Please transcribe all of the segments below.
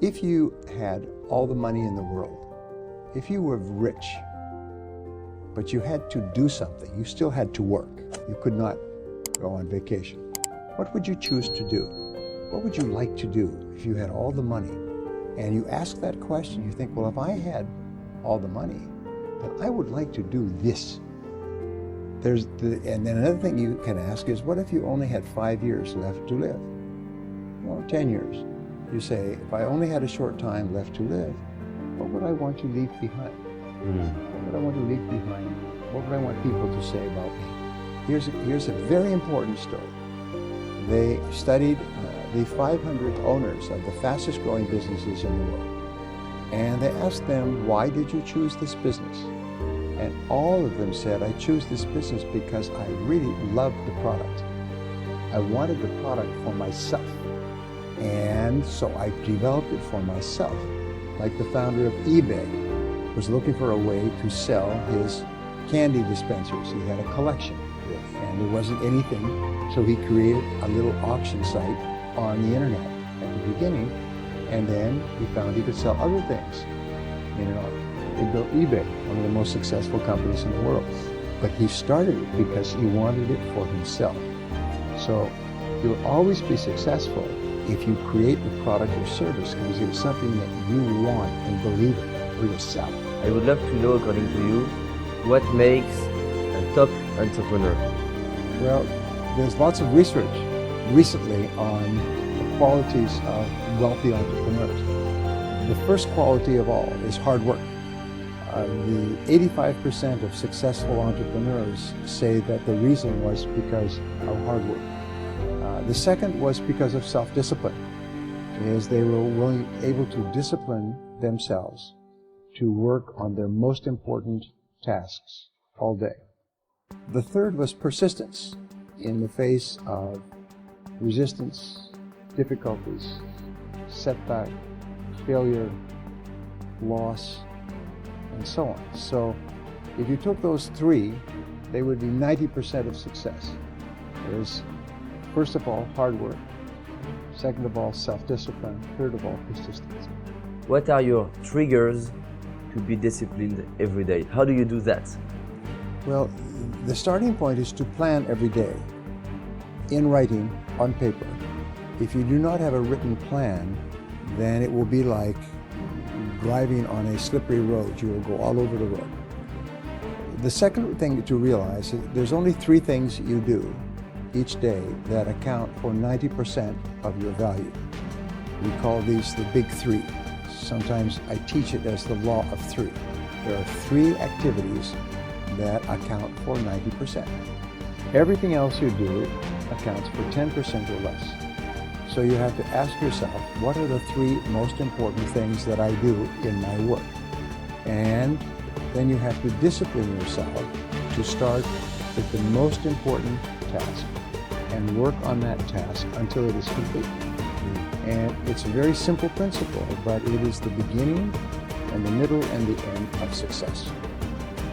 If you had all the money in the world, if you were rich, but you had to do something, you still had to work, you could not go on vacation, what would you choose to do? What would you like to do if you had all the money? And you ask that question, you think, well, if I had all the money, then I would like to do this. And then another thing you can ask is, what if you only had 5 years left to live? Or 10 years. You say, if I only had a short time left to live, what would I want to leave behind? What would I want to leave behind? What would I want people to say about me? Here's a very important story. They studied the 500 owners of the fastest growing businesses in the world. And they asked them, why did you choose this business? And all of them said, I choose this business because I really loved the product. I wanted the product for myself. And so I developed it for myself. Like the founder of eBay was looking for a way to sell his candy dispensers. He had a collection, and there wasn't anything, so he created a little auction site on the internet at the beginning, and then he found he could sell other things. He built eBay, one of the most successful companies in the world. But he started it because he wanted it for himself. So you'll always be successful if you create the product or service because it's something that you want and believe in for yourself. I would love to know, according to you, what makes a top entrepreneur? Well, there's lots of research recently on the qualities of wealthy entrepreneurs. The first quality of all is hard work. The 85% of successful entrepreneurs say that the reason was because of hard work. The second was because of self-discipline, is they were able to discipline themselves to work on their most important tasks all day. The third was persistence in the face of resistance, difficulties, setback, failure, loss, and so on. So if you took those three, they would be 90% of success. There's, first of all, hard work. Second of all, self-discipline. Third of all, persistence. What are your triggers to be disciplined every day? How do you do that? Well, the starting point is to plan every day in writing on paper. If you do not have a written plan, then it will be like driving on a slippery road. You will go all over the road. The second thing to realize is there's only three things you do each day that account for 90% of your value. We call these the big three. Sometimes I teach it as the law of three. There are three activities that account for 90%. Everything else you do accounts for 10% or less. So you have to ask yourself, what are the three most important things that I do in my work? And then you have to discipline yourself to start with the most important task and work on that task until it is complete. And it's a very simple principle, but it is the beginning and the middle and the end of success.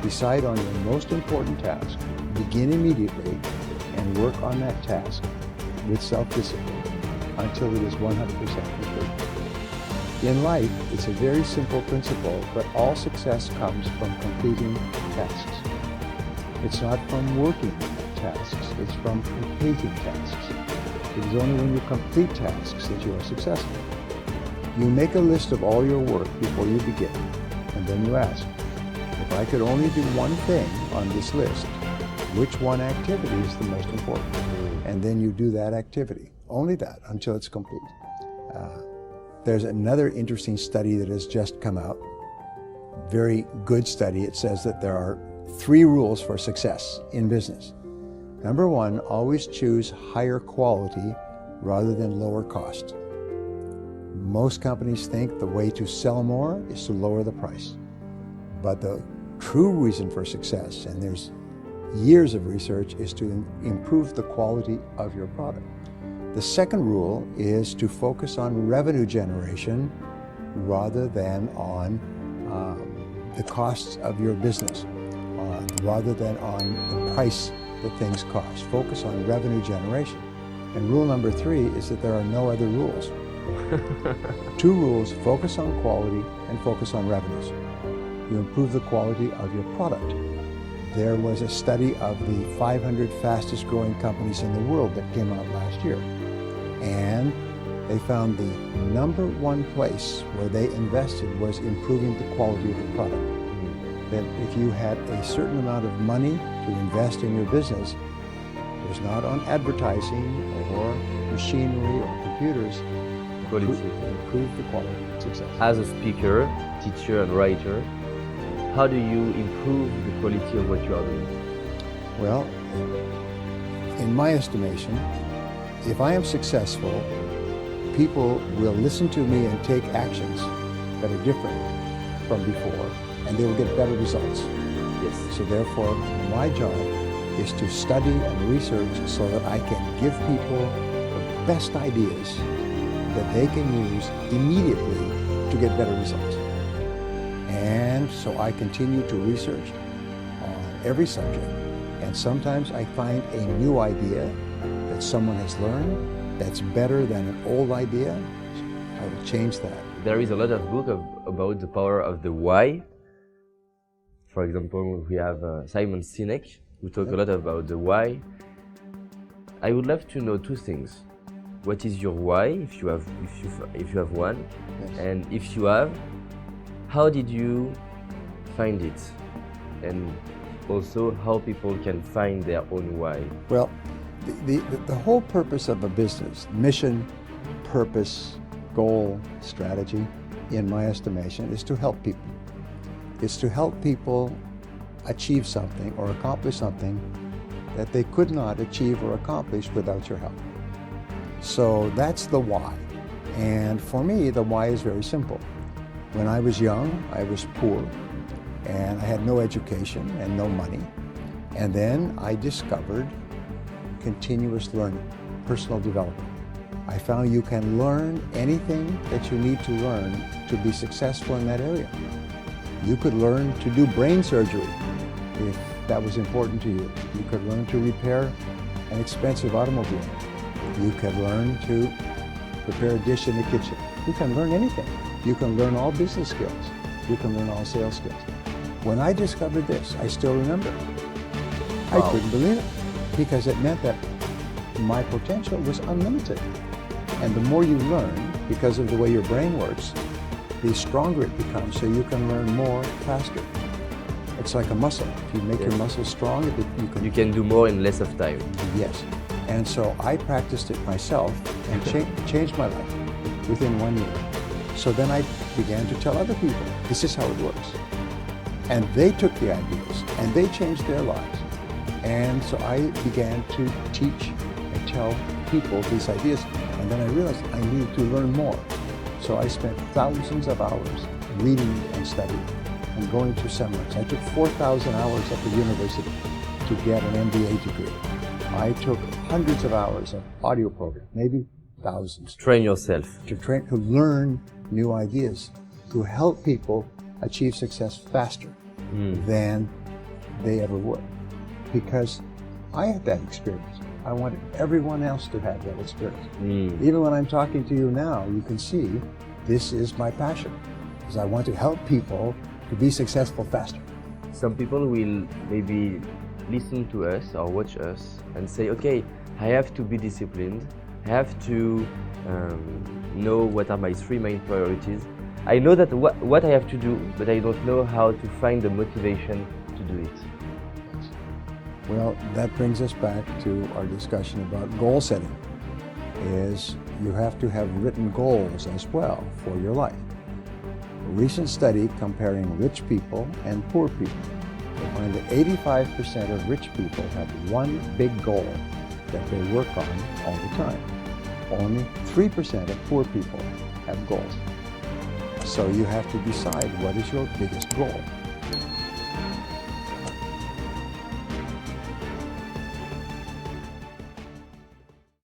Decide on your most important task, begin immediately, and work on that task with self-discipline until it is 100% complete. In life, it's a very simple principle, but all success comes from completing tasks. It's not from working tasks, it's from completing tasks. It is only when you complete tasks that you are successful. You make a list of all your work before you begin, and then you ask, if I could only do one thing on this list, which one activity is the most important? And then you do that activity, only that, until it's complete. There's another interesting study that has just come out, very good study. It says that there are three rules for success in business. Number one, always choose higher quality rather than lower cost. Most companies think the way to sell more is to lower the price. But the true reason for success, and there's years of research, is to improve the quality of your product. The second rule is to focus on revenue generation rather than on the costs of your business, rather than on the price that things cost. Focus on revenue generation. And rule number three is that there are no other rules. Two rules: focus on quality and focus on revenues. You improve the quality of your product. There was a study of the 500 fastest growing companies in the world that came out last year. And they found the number one place where they invested was improving the quality of the product. That if you had a certain amount of money to invest in your business, it was not on advertising or machinery or computers. Quality. Improve the quality of success. As a speaker, teacher, and writer, how do you improve the quality of what you are doing? Well, in my estimation, if I am successful, people will listen to me and take actions that are different from before, and they will get better results. Yes. So therefore, my job is to study and research so that I can give people the best ideas that they can use immediately to get better results. And so I continue to research on every subject, and sometimes I find a new idea that someone has learned that's better than an old idea. I will change that. There is a lot of book about the power of the why. For example, we have Simon Sinek, who talk a lot about the why. I would love to know two things. What is your why, if you have one, Yes. and if you have, how did you find it, and also how people can find their own why? Well, the whole purpose of a business, mission, purpose, goal, strategy, in my estimation, is to help people. It's to help people achieve something or accomplish something that they could not achieve or accomplish without your help. So that's the why. And for me, the why is very simple. When I was young, I was poor, and I had no education and no money. And then I discovered continuous learning, personal development. I found you can learn anything that you need to learn to be successful in that area. You could learn to do brain surgery if that was important to you. You could learn to repair an expensive automobile. You could learn to prepare a dish in the kitchen. You can learn anything. You can learn all business skills. You can learn all sales skills. When I discovered this, I still remember. I couldn't believe it, because it meant that my potential was unlimited. And the more you learn, because of the way your brain works, the stronger it becomes, so you can learn more faster. It's like a muscle. If you make your muscle strong, You can do more in less of time. Yes. And so I practiced it myself and changed my life within 1 year. So then I began to tell other people, this is how it works. And they took the ideas and they changed their lives. And so I began to teach and tell people these ideas. And then I realized I needed to learn more. So I spent thousands of hours reading and studying and going to seminars. I took 4,000 hours at the university to get an MBA degree. I took hundreds of hours of audio programs, maybe thousands. Train yourself. To learn new ideas, to help people achieve success faster than they ever would. Because I had that experience. I wanted everyone else to have that experience. Even when I'm talking to you now, you can see this is my passion, because I want to help people to be successful faster. Some people will maybe listen to us or watch us and say, okay, I have to be disciplined. I have to know what are my three main priorities. I know that what I have to do, but I don't know how to find the motivation to do it. Well, that brings us back to our discussion about goal setting. Is you have to have written goals as well for your life. A recent study comparing rich people and poor people, they find that 85% of rich people have one big goal that they work on all the time. Only 3% of poor people have goals. So you have to decide what is your biggest goal.